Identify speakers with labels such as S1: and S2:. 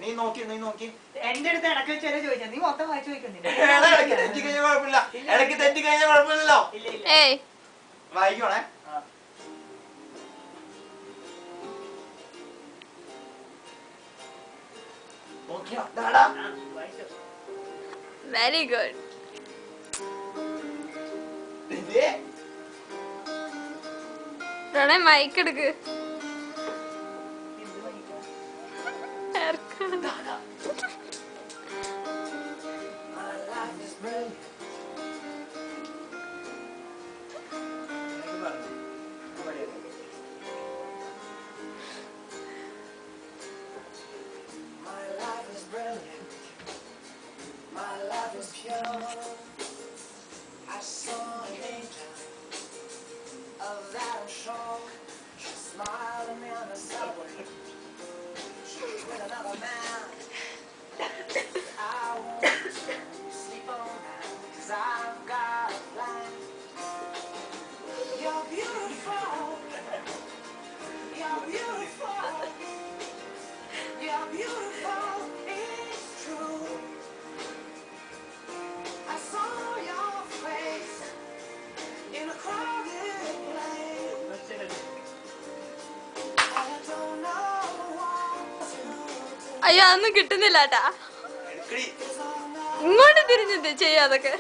S1: നീ നോക്കി
S2: എന്റെ അടുത്ത് ഇടയ്ക്ക് വെച്ചാലോ ചോദിച്ചാ നീ മൊത്തം വായിച്ചു ചോദിക്കുന്നില്ല.
S1: ഇടയ്ക്ക് തെറ്റിക്കഴിഞ്ഞാൽ കുഴപ്പമില്ല. ഇടയ്ക്ക് തെറ്റിക്കഴിഞ്ഞാൽ കുഴപ്പമില്ലല്ലോ. വായിക്കണേ.
S3: Very good. പ്രണയ് മൈക്ക് എടുക്ക്.
S4: I saw an angel of that I'm sure. She smiled at me on the subway. She was with another man. I won't sleep on that, 'cause I've got a plan. You're beautiful. You're beautiful. You're beautiful. It's true. I saw your face in a crowded place. I don't know what to do.
S3: അയ്യോ അതൊന്നും കിട്ടുന്നില്ല കേട്ടാ. ഇങ്ങോട്ട് തിരിഞ്ഞത് ചെയ്യാതൊക്കെ.